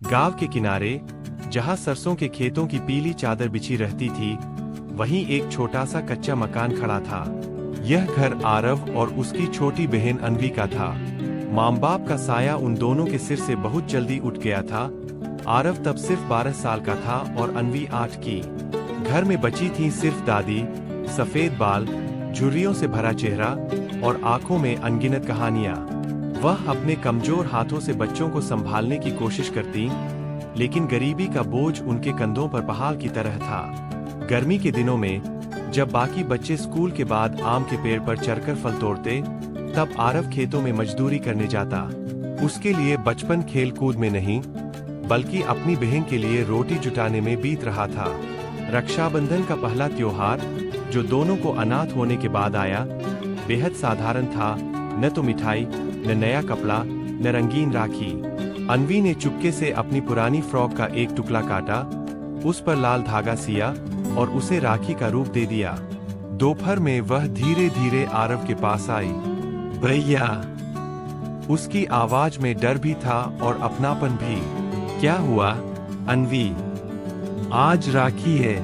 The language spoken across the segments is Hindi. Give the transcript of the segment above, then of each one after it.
गांव के किनारे, जहां सरसों के खेतों की पीली चादर बिछी रहती थी, वहीं एक छोटा सा कच्चा मकान खड़ा था। यह घर आरव और उसकी छोटी बहन अनवी का था। माँ बाप का साया उन दोनों के सिर से बहुत जल्दी उठ गया था। आरव तब सिर्फ 12 साल का था और अनवी 8 की। घर में बची थी सिर्फ दादी, सफेद बाल, झुर्रियों से भरा चेहरा और आंखों में अनगिनत कहानियां। वह अपने कमजोर हाथों से बच्चों को संभालने की कोशिश करती, लेकिन गरीबी का बोझ उनके कंधों पर पहाड़ की तरह था। गर्मी के दिनों में, जब बाकी बच्चे स्कूल के बाद आम के पेड़ पर चढ़कर फल तोड़ते, तब आरव खेतों में मजदूरी करने जाता। उसके लिए बचपन खेल कूद में नहीं, बल्कि अपनी बहन के लिए रोटी जुटाने में बीत रहा था। रक्षाबंधन का पहला त्योहार, जो दोनों को अनाथ होने के बाद आया, बेहद साधारण था। न तो मिठाई, न नया कपड़ा, न रंगीन राखी। अनवी ने चुपके से अपनी पुरानी फ्रॉक का एक टुकड़ा काटा, उस पर लाल धागा सिया और उसे राखी का रूप दे दिया। दोपहर में वह धीरे धीरे आरव के पास आई। भैया। उसकी आवाज में डर भी था और अपनापन भी। क्या हुआ अनवी? आज राखी है,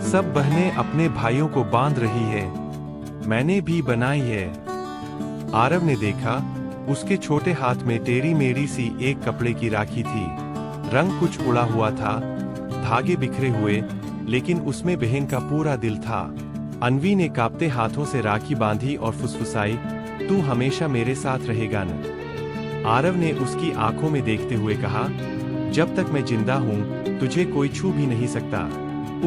सब बहनें अपने भाइयों को बांध रही है। मैंने भी बनाई है। आरव ने देखा, उसके छोटे हाथ में टेढ़ी मेढ़ी सी एक कपड़े की राखी थी। रंग कुछ उड़ा हुआ था, धागे बिखरे हुए, लेकिन उसमें बहन का पूरा दिल था। अनवी ने कांपते हाथों से राखी बांधी और फुसफुसाई, तू हमेशा मेरे साथ रहेगा न? आरव ने उसकी आंखों में देखते हुए कहा, जब तक मैं जिंदा हूँ, तुझे कोई छू भी नहीं सकता।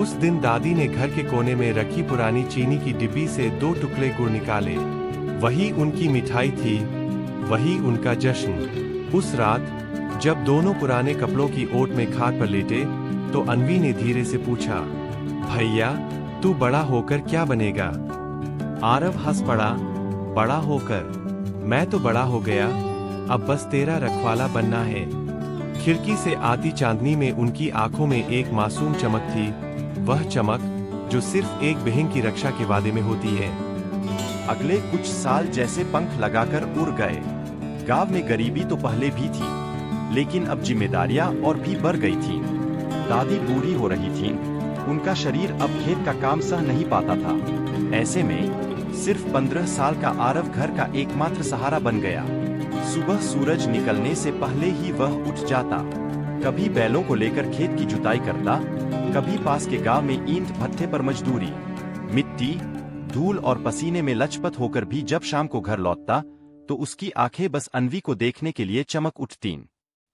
उस दिन दादी ने घर के कोने में रखी पुरानी चीनी की डिब्बी से 2 टुकड़े गुड़ निकाले। वही उनकी मिठाई थी, वही उनका जश्न। उस रात, जब दोनों पुराने कपड़ों की ओट में खाट पर लेटे, तो अनवी ने धीरे से पूछा, भैया, तू बड़ा होकर क्या बनेगा? आरव हंस पड़ा, बड़ा होकर? मैं तो बड़ा हो गया, अब बस तेरा रखवाला बनना है। खिड़की से आती चांदनी में उनकी आंखों में एक मासूम चमक थी, वह चमक जो सिर्फ एक बहन की रक्षा के वादे में होती है। अगले कुछ साल जैसे पंख लगाकर उड़ गए। गांव में गरीबी तो पहले भी थी, लेकिन अब जिम्मेदारियां और भी बढ़ गई थीं। दादी बूढ़ी हो रही थीं, उनका शरीर अब खेत का काम सह नहीं पाता था। ऐसे में सिर्फ 15 साल का आरव घर का एकमात्र सहारा बन गया। सुबह सूरज निकलने से पहले ही वह उठ जाता। कभी बैलों को लेकर खेत की जुताई करता, कभी पास के गांव में ईंट भट्ठे पर मजदूरी। मिट्टी, धूल और पसीने में लचपत होकर भी जब शाम को घर लौटता, तो उसकी आंखें बस अनवी को देखने के लिए चमक उठतीं।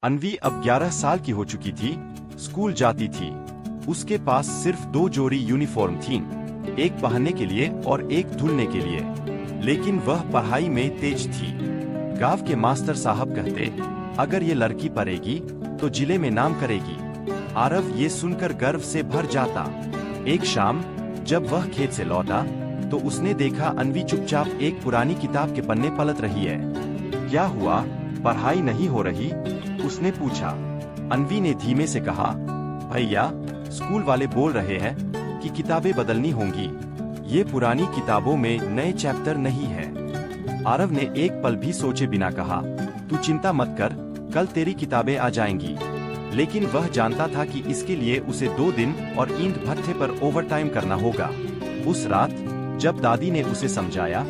अनवी अब 11 साल की हो चुकी थी, स्कूल जाती थी। उसके पास सिर्फ 2 जोड़ी यूनिफॉर्म थीं, एक पहनने के लिए और एक धुलने के लिए। लेकिन वह पढ़ाई में तेज थी। गांव के मास्टर साहब कहते, अगर ये लड़की पढ़ेगी तो जिले में नाम करेगी। आरव ये सुनकर गर्व से भर जाता। एक शाम, जब वह खेत से लौटा, तो उसने देखा अनवी चुपचाप एक पुरानी किताब के पन्ने पलट रही है। क्या हुआ, पढ़ाई नहीं हो रही? उसने पूछा। अनवी ने धीमे से कहा, भैया, स्कूल वाले बोल रहे हैं कि किताबें बदलनी होंगी। ये पुरानी किताबों में नए चैप्टर नहीं है। आरव ने एक पल भी सोचे बिना कहा, तू चिंता मत कर, कल तेरी किताबें आ जाएंगी। लेकिन वह जानता था कि इसके लिए उसे 2 दिन और ईंट भट्ठे पर ओवरटाइम करना होगा। उस रात, जब दादी ने उसे समझाया,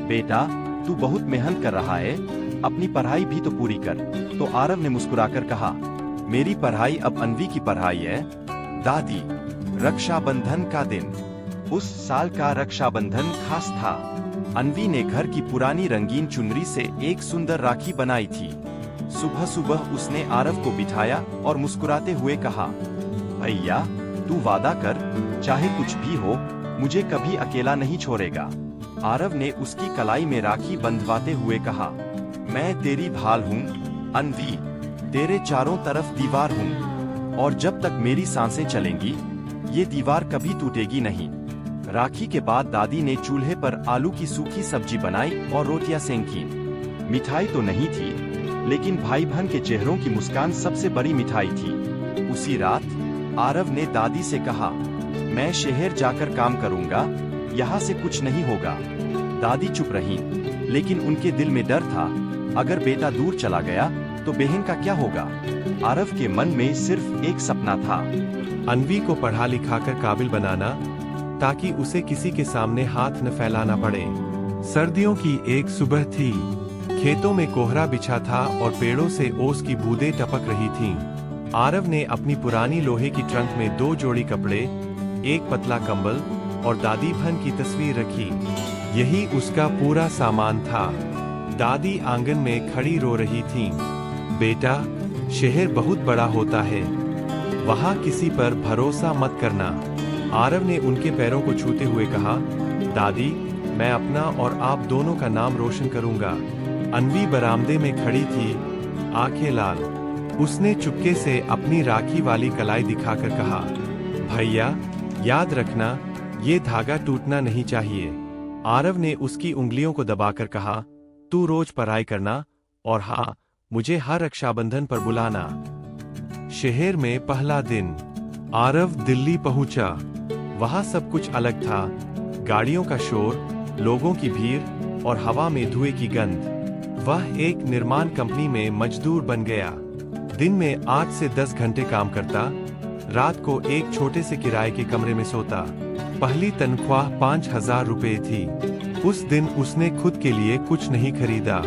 बेटा, तू बहुत मेहनत कर रहा है, अपनी पढ़ाई भी तो पूरी कर, तो आरव ने मुस्कुराकर कहा, मेरी पढ़ाई अब अनवी की पढ़ाई है। दादी। रक्षाबंधन का दिन। उस साल का रक्षाबंधन खास था। अनवी ने घर की पुरानी रंगीन चुनरी से एक सुंदर राखी बनाई थी। सुबह सुबह उसने आरव को बिठाया और मुस्कुराते हुए कहा, भैया, तू वादा कर, चाहे कुछ भी हो, मुझे कभी अकेला नहीं छोड़ेगा। आरव ने उसकी कलाई में राखी बंधवाते हुए कहा, मैं तेरी ढाल हूँ अनवी, तेरे चारों तरफ दीवार हूँ, और जब तक मेरी सांसें चलेंगी, ये दीवार कभी टूटेगी नहीं। राखी के बाद दादी ने चूल्हे पर आलू की सूखी सब्जी बनाई और रोटियां सेंकी। मिठाई तो नहीं थी, लेकिन भाई बहन के चेहरों की मुस्कान सबसे बड़ी मिठाई थी। उसी रात आरव ने दादी से कहा, मैं शहर जाकर काम करूंगा, यहाँ से कुछ नहीं होगा। दादी चुप रही, लेकिन उनके दिल में डर था, अगर बेटा दूर चला गया तो बहन का क्या होगा। आरव के मन में सिर्फ एक सपना था। अन्वी को पढ़ा लिखाकर काबिल बनाना, ताकि उसे किसी के सामने हाथ न फैलाना पड़े। सर्दियों की एक सुबह थी। खेतों में कोहरा बिछा था और पेड़ों से ओस की बूंदें टपक रही थीं। आरव ने अपनी पुरानी लोहे की ट्रंक में 2 जोड़ी कपड़े, एक पतला कंबल और दादी भन की तस्वीर रखी। यही उसका पूरा सामान था। दादी आंगन में खड़ी रो रही थीं। बेटा, शहर बहुत बड़ा होता है, वहाँ किसी पर भरोसा मत करना। आरव ने उनके पैरों को छूते हुए कहा, दादी, मैं अपना और आप दोनों का नाम रोशन करूंगा। अन्वी बरामदे में खड़ी थी, आंखें लाल। उसने चुपके से अपनी राखी वाली कलाई दिखाकर कहा, भैया, याद रखना, ये धागा टूटना नहीं चाहिए। आरव ने उसकी उंगलियों को दबाकर कहा, तू रोज पढ़ाई करना और हाँ, मुझे हर रक्षाबंधन पर बुलाना। शहर में पहला दिन। आरव दिल्ली पहुंचा। वहां सब कुछ अलग था। गाड़ियों का शोर, लोगों की भीड़ और हवा में धुएं की गंध। वह एक निर्माण कंपनी में मजदूर बन गया। दिन में 8 से 10 घंटे काम करता, रात को एक छोटे से किराए के कमरे में सोता। पहली तनख्वाह 5,000 रुपए थी। उस दिन उसने खुद के लिए कुछ नहीं खरीदा।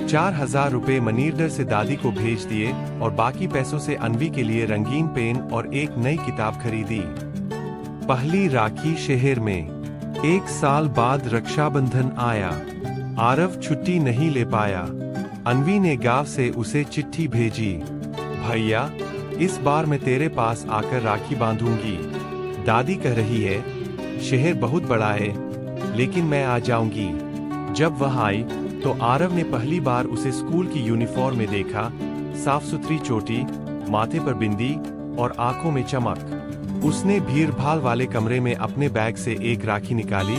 4,000 रुपए मनीर्डर से दादी को भेज दिए और बाकी पैसों से अन्वी के लिए रंगीन पेन और एक नई किताब खरीदी। पहली राखी शहर में। 1 साल बाद रक्षाबंधन आया। आरव छुट्टी नहीं ले पाया। अन्वी ने गांव से उसे चिट्ठी भेजी, भैया, इस बार मैं तेरे पास आकर राखी बांधूंगी। दादी कह रही है, शहर बहुत बड़ा है, लेकिन मैं आ जाऊंगी। जब वह आई तो आरव ने पहली बार उसे स्कूल की यूनिफॉर्म में देखा। साफ सुथरी चोटी, माथे पर बिंदी और आंखों में चमक। उसने भीड़ भाड़ वाले कमरे में अपने बैग से एक राखी निकाली,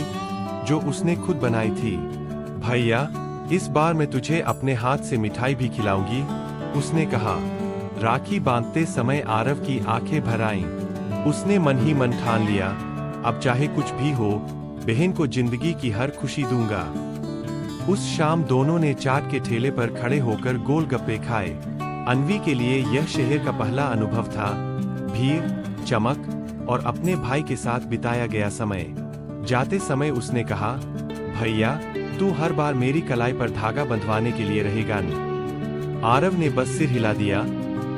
जो उसने खुद बनाई थी। भैया, इस बार मैं तुझे अपने हाथ से मिठाई भी खिलाऊंगी, उसने कहा। राखी बांधते समय आरव की आंखें भर आईं। उसने मन ही मन ठान लिया, अब चाहे कुछ भी हो, बहन को जिंदगी की हर खुशी दूंगा। उस शाम दोनों ने चाट के ठेले पर खड़े होकर गोलगप्पे खाए। अन्वी के लिए यह शहर का पहला अनुभव था। भीड़, चमक और अपने भाई के साथ बिताया गया समय। जाते समय उसने कहा, भैया, तू हर बार मेरी कलाई पर धागा बंधवाने के लिए रहेगा न? आरव ने बस सिर हिला दिया,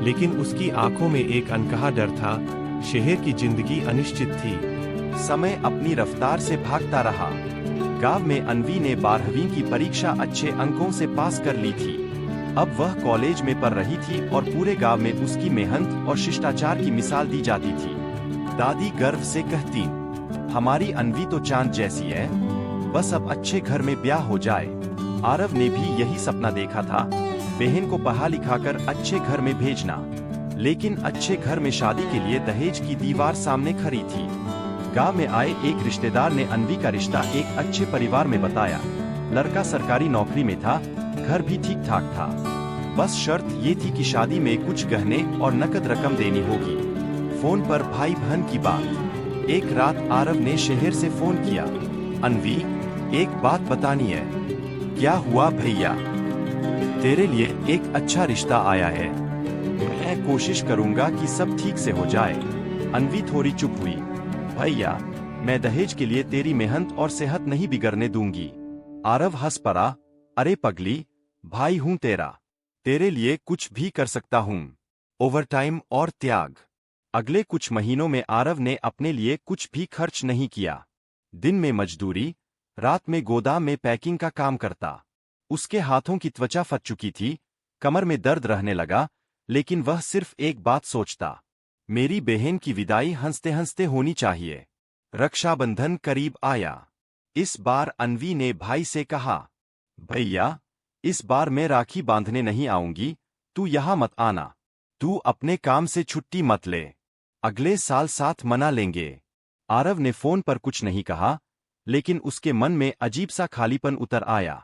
लेकिन उसकी आंखों में एक अनकहा डर था। शहर की जिंदगी अनिश्चित थी। समय अपनी रफ्तार से भागता रहा। गांव में अन्वी ने 12वीं की परीक्षा अच्छे अंकों से पास कर ली थी। अब वह कॉलेज में पढ़ रही थी और पूरे गांव में उसकी मेहनत और शिष्टाचार की मिसाल दी जाती थी। दादी गर्व से कहती, हमारी अन्वी तो चांद जैसी है, बस अब अच्छे घर में ब्याह हो जाए। आरव ने भी यही सपना देखा था, बहन को पढ़ा लिखाकर अच्छे घर में भेजना। लेकिन अच्छे घर में शादी के लिए दहेज की दीवार सामने खड़ी थी। गांव में आए एक रिश्तेदार ने अन्वी का रिश्ता एक अच्छे परिवार में बताया। लड़का सरकारी नौकरी में था, घर भी ठीक ठाक था। बस शर्त ये थी कि शादी में कुछ गहने और नकद रकम देनी होगी। फोन पर भाई बहन की बात। एक रात आरव ने शहर से फोन किया, अन्वी, एक बात बतानी है। क्या हुआ भैया? तेरे लिए एक अच्छा रिश्ता आया है। मैं कोशिश करूंगा कि सब ठीक से हो जाए। अन्वी थोड़ी चुप हुई। भैया, मैं दहेज के लिए तेरी मेहनत और सेहत नहीं बिगड़ने दूंगी। आरव हंस पड़ा, अरे पगली, भाई हूं तेरा, तेरे लिए कुछ भी कर सकता हूं। ओवरटाइम और त्याग। अगले कुछ महीनों में आरव ने अपने लिए कुछ भी खर्च नहीं किया। दिन में मजदूरी, रात में गोदाम में पैकिंग का काम करता। उसके हाथों की त्वचा फट चुकी थी, कमर में दर्द रहने लगा, लेकिन वह सिर्फ एक बात सोचता, मेरी बहन की विदाई हंसते हंसते होनी चाहिए। रक्षाबंधन करीब आया। इस बार अन्वी ने भाई से कहा, भैया, इस बार मैं राखी बांधने नहीं आऊंगी, तू यहाँ मत आना। तू अपने काम से छुट्टी मत ले, अगले साल साथ मना लेंगे। आरव ने फोन पर कुछ नहीं कहा, लेकिन उसके मन में अजीब सा खालीपन उतर आया।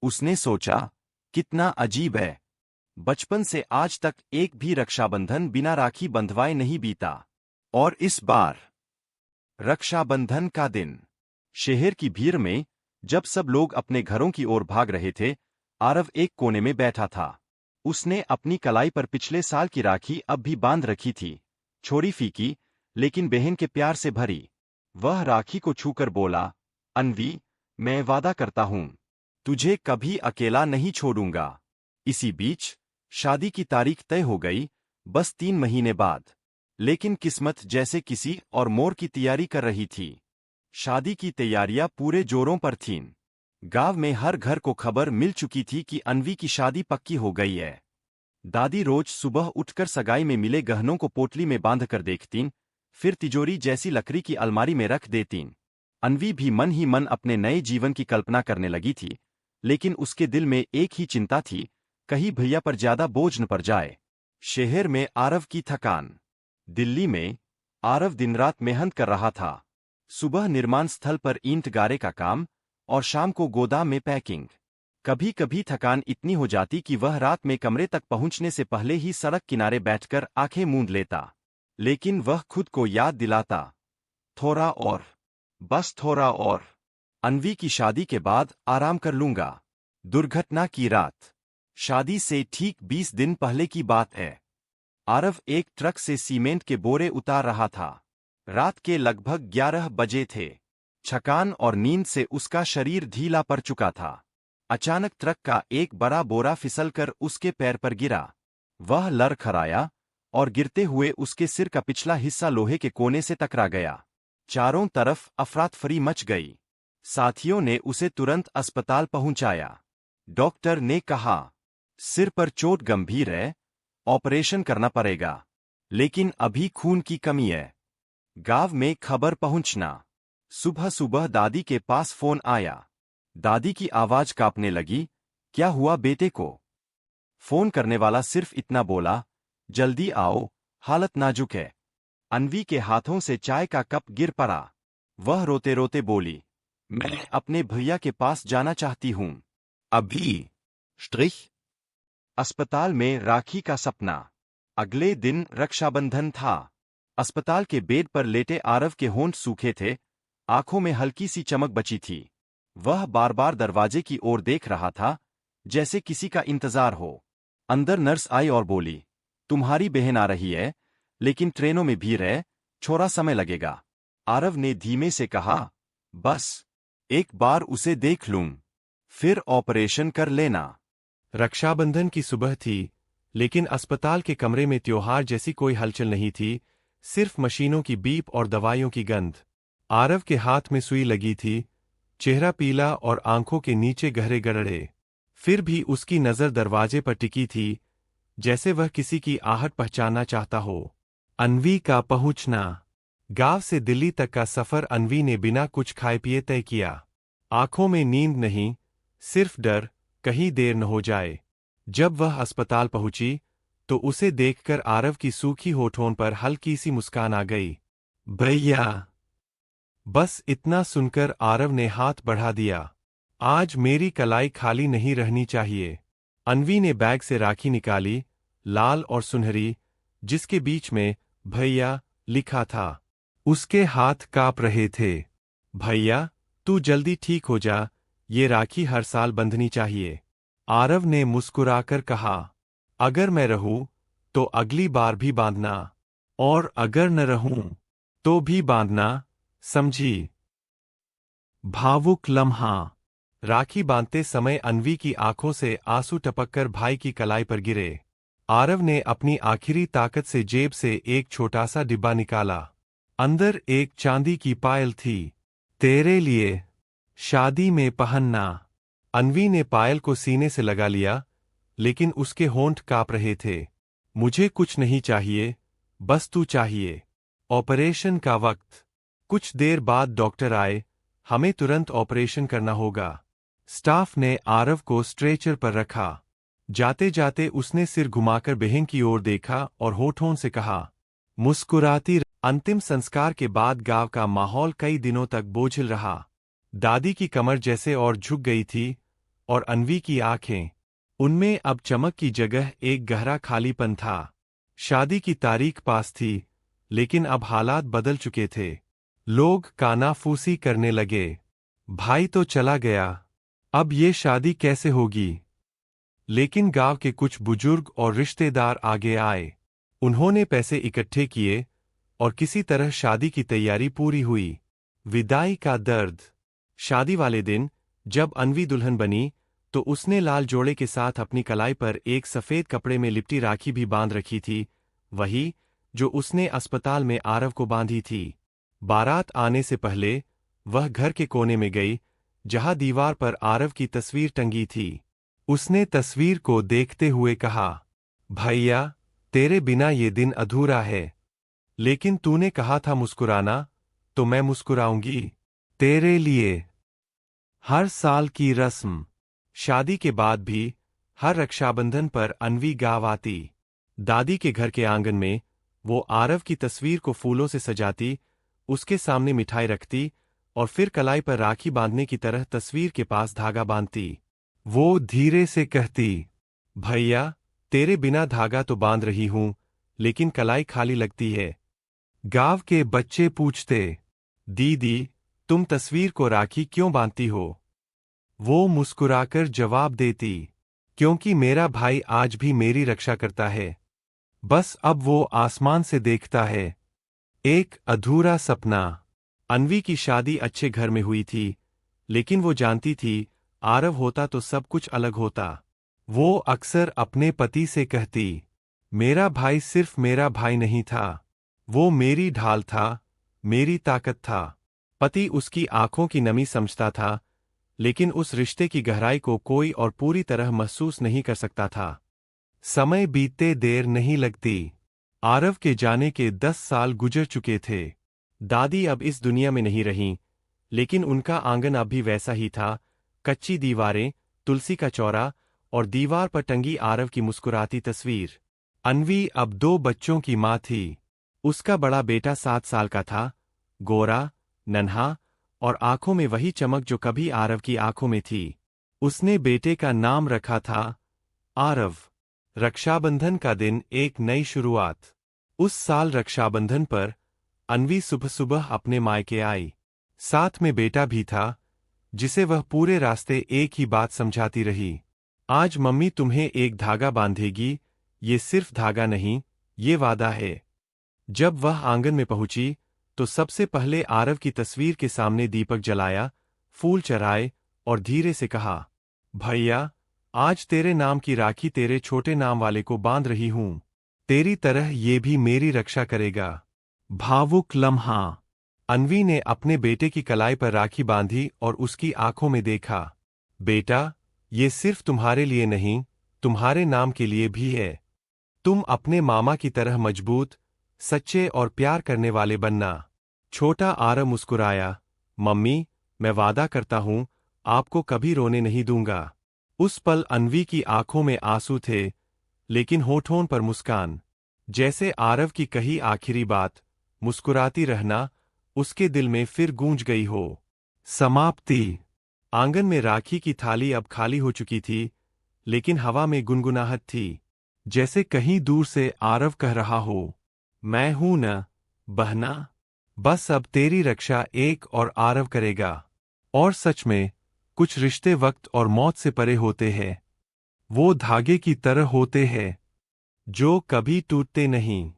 उसने सोचा, कितना अजीब है, बचपन से आज तक एक भी रक्षाबंधन बिना राखी बंधवाए नहीं बीता। और इस बार रक्षाबंधन का दिन। शहर की भीड़ में जब सब लोग अपने घरों की ओर भाग रहे थे, आरव एक कोने में बैठा था। उसने अपनी कलाई पर पिछले साल की राखी अब भी बांध रखी थी, छोड़ी फीकी, लेकिन बहन के प्यार से भरी। वह राखी को छूकर बोला, अन्वी, मैं वादा करता हूं, तुझे कभी अकेला नहीं छोड़ूंगा। इसी बीच शादी की तारीख तय हो गई, बस 3 महीने बाद। लेकिन किस्मत जैसे किसी और मोड़ की तैयारी कर रही थी। शादी की तैयारियां पूरे जोरों पर थीं। गांव में हर घर को खबर मिल चुकी थी कि अन्वी की शादी पक्की हो गई है। दादी रोज सुबह उठकर सगाई में मिले गहनों को पोटली में बांधकर देखतीं, फिर तिजोरी जैसी लकड़ी की अलमारी में रख देतीं। अन्वी भी मन ही मन अपने नए जीवन की कल्पना करने लगी थी, लेकिन उसके दिल में एक ही चिंता थी, कहीं भैया पर ज्यादा बोझ न पड़ जाए। शहर में आरव की थकान। दिल्ली में आरव दिन रात मेहनत कर रहा था। सुबह निर्माण स्थल पर ईंट गारे का काम और शाम को गोदाम में पैकिंग। कभी कभी थकान इतनी हो जाती कि वह रात में कमरे तक पहुंचने से पहले ही सड़क किनारे बैठकर आंखें मूंद लेता। लेकिन वह खुद को याद दिलाता, थोड़ा और, बस थोड़ा और, अन्वी की शादी के बाद आराम कर लूंगा। दुर्घटना की रात। शादी से ठीक 20 दिन पहले की बात है। आरव एक ट्रक से सीमेंट के बोरे उतार रहा था। रात के लगभग 11 बजे थे। थकान और नींद से उसका शरीर ढीला पड़ चुका था। अचानक ट्रक का एक बड़ा बोरा फिसलकर उसके पैर पर गिरा। वह लड़खड़ाया और गिरते हुए उसके सिर का पिछला हिस्सा लोहे के कोने से टकरा गया। चारों तरफ अफरातफरी मच गई। साथियों ने उसे तुरंत अस्पताल पहुंचाया। डॉक्टर ने कहा, सिर पर चोट गंभीर है, ऑपरेशन करना पड़ेगा, लेकिन अभी खून की कमी है। गांव में खबर पहुंचना। सुबह सुबह दादी के पास फोन आया। दादी की आवाज कांपने लगी, क्या हुआ बेटे को? फोन करने वाला सिर्फ इतना बोला, जल्दी आओ, हालत नाजुक है। अन्वी के हाथों से चाय का कप गिर पड़ा। वह रोते रोते बोली, मैं अपने भैया के पास जाना चाहती हूं, अभी। स्ट्रिच। अस्पताल में राखी का सपना। अगले दिन रक्षाबंधन था। अस्पताल के बेड पर लेटे आरव के होंठ सूखे थे, आंखों में हल्की सी चमक बची थी। वह बार बार दरवाजे की ओर देख रहा था, जैसे किसी का इंतजार हो। अंदर नर्स आई और बोली, तुम्हारी बहन आ रही है, लेकिन ट्रेनों में भीड़ है, थोड़ा समय लगेगा। आरव ने धीमे से कहा, बस एक बार उसे देख लूं, फिर ऑपरेशन कर लेना। रक्षाबंधन की सुबह थी, लेकिन अस्पताल के कमरे में त्योहार जैसी कोई हलचल नहीं थी, सिर्फ मशीनों की बीप और दवाइयों की गंध। आरव के हाथ में सुई लगी थी, चेहरा पीला और आंखों के नीचे गहरे गड़ड़े। फिर भी उसकी नजर दरवाजे पर टिकी थी, जैसे वह किसी की आहट पहचानना चाहता हो। अन्वी का पहुंचना। गांव से दिल्ली तक का सफर अन्वी ने बिना कुछ खाए पिए तय किया। आंखों में नींद नहीं, सिर्फ डर, कहीं देर न हो जाए। जब वह अस्पताल पहुंची, तो उसे देखकर आरव की सूखी होठों पर हल्की सी मुस्कान आ गई। भैया। बस इतना सुनकर आरव ने हाथ बढ़ा दिया। आज मेरी कलाई खाली नहीं रहनी चाहिए। अन्वी ने बैग से राखी निकाली, लाल और सुनहरी, जिसके बीच में भैया लिखा था। उसके हाथ कांप रहे थे। भैया, तू जल्दी ठीक हो जा, ये राखी हर साल बंधनी चाहिए। आरव ने मुस्कुराकर कहा, अगर मैं रहूं, तो अगली बार भी बांधना, और अगर न रहूं, तो भी बांधना, समझी? भावुक लम्हा। राखी बांधते समय अन्वी की आंखों से आंसू टपककर भाई की कलाई पर गिरे। आरव ने अपनी आखिरी ताकत से जेब से एक छोटा सा डिब्बा निकाला। अंदर एक चांदी की पायल थी। तेरे लिए, शादी में पहनना। अन्वी ने पायल को सीने से लगा लिया, लेकिन उसके होंठ कांप रहे थे। मुझे कुछ नहीं चाहिए, बस तू चाहिए। ऑपरेशन का वक्त। कुछ देर बाद डॉक्टर आए, हमें तुरंत ऑपरेशन करना होगा। स्टाफ ने आरव को स्ट्रेचर पर रखा। जाते जाते उसने सिर घुमाकर बहन की ओर देखा और होठों से कहा, मुस्कुराती अंतिम संस्कार के बाद गांव का माहौल कई दिनों तक बोझिल रहा। दादी की कमर जैसे और झुक गई थी, और अन्वी की आंखें, उनमें अब चमक की जगह एक गहरा खालीपन था। शादी की तारीख पास थी, लेकिन अब हालात बदल चुके थे। लोग कानाफूसी करने लगे। भाई तो चला गया, अब ये शादी कैसे होगी? लेकिन गांव के कुछ बुजुर्ग और रिश्तेदार आगे आए। उन्होंने पैसे इकट्ठे किए और किसी तरह शादी की तैयारी पूरी हुई। विदाई का दर्द। शादी वाले दिन जब अन्वी दुल्हन बनी तो उसने लाल जोड़े के साथ अपनी कलाई पर एक सफेद कपड़े में लिपटी राखी भी बांध रखी थी, वही जो उसने अस्पताल में आरव को बांधी थी। बारात आने से पहले वह घर के कोने में गई जहां दीवार पर आरव की तस्वीर टंगी थी। उसने तस्वीर को देखते हुए कहा, भैया, तेरे बिना ये दिन अधूरा है। लेकिन तूने कहा था मुस्कुराना, तो मैं मुस्कुराऊंगी तेरे लिए। हर साल की रस्म। शादी के बाद भी हर रक्षाबंधन पर अन्वी गाँव आती। दादी के घर के आंगन में वो आरव की तस्वीर को फूलों से सजाती, उसके सामने मिठाई रखती और फिर कलाई पर राखी बांधने की तरह तस्वीर के पास धागा बांधती। वो धीरे से कहती, भैया, तेरे बिना धागा तो बांध रही हूं, लेकिन कलाई खाली लगती है। गांव के बच्चे पूछते, दीदी, तुम तस्वीर को राखी क्यों बांधती हो? वो मुस्कुराकर जवाब देती, क्योंकि मेरा भाई आज भी मेरी रक्षा करता है। बस अब वो आसमान से देखता है। एक अधूरा सपना। अन्वी की शादी अच्छे घर में हुई थी, लेकिन वो जानती थी आरव होता तो सब कुछ अलग होता। वो अक्सर अपने पति से कहती, मेरा भाई सिर्फ मेरा भाई नहीं था, वो मेरी ढाल था, मेरी ताकत था। पति उसकी आंखों की नमी समझता था, लेकिन उस रिश्ते की गहराई को कोई और पूरी तरह महसूस नहीं कर सकता था। समय बीतते देर नहीं लगती। आरव के जाने के 10 साल गुजर चुके थे। दादी अब इस दुनिया में नहीं रहीं, लेकिन उनका आंगन अब भी वैसा ही था, कच्ची दीवारें, तुलसी का चौरा और दीवार पर टंगी आरव की मुस्कुराती तस्वीर। अन्वी अब 2 बच्चों की माँ थी। उसका बड़ा बेटा 7 साल का था, गोरा, नन्हा और आंखों में वही चमक जो कभी आरव की आंखों में थी। उसने बेटे का नाम रखा था आरव। रक्षाबंधन का दिन, एक नई शुरुआत। उस साल रक्षाबंधन पर अन्वी सुबह सुबह अपने मायके आई। साथ में बेटा भी था, जिसे वह पूरे रास्ते एक ही बात समझाती रही, आज मम्मी तुम्हें एक धागा बांधेगी, ये सिर्फ धागा नहीं, ये वादा है। जब वह आंगन में पहुंची तो सबसे पहले आरव की तस्वीर के सामने दीपक जलाया, फूल चढ़ाए और धीरे से कहा, भैया, आज तेरे नाम की राखी तेरे छोटे नाम वाले को बांध रही हूं। तेरी तरह ये भी मेरी रक्षा करेगा। भावुक लम्हा। अन्वी ने अपने बेटे की कलाई पर राखी बांधी और उसकी आंखों में देखा, बेटा, ये सिर्फ तुम्हारे लिए नहीं, तुम्हारे नाम के लिए भी है। तुम अपने मामा की तरह मजबूत, सच्चे और प्यार करने वाले बनना। छोटा आरव मुस्कुराया, मम्मी, मैं वादा करता हूं, आपको कभी रोने नहीं दूंगा। उस पल अन्वी की आंखों में आंसू थे, लेकिन होठों पर मुस्कान। जैसे आरव की कही आखिरी बात, मुस्कुराती रहना, उसके दिल में फिर गूंज गई हो। समाप्ति। आंगन में राखी की थाली अब खाली हो चुकी थी, लेकिन हवा में गुनगुनाहट थी, जैसे कहीं दूर से आरव कह रहा हो, मैं हूं न, बहना। बस अब तेरी रक्षा एक और आरव करेगा। और सच में, कुछ रिश्ते वक्त और मौत से परे होते हैं। वो धागे की तरह होते हैं, जो कभी टूटते नहीं।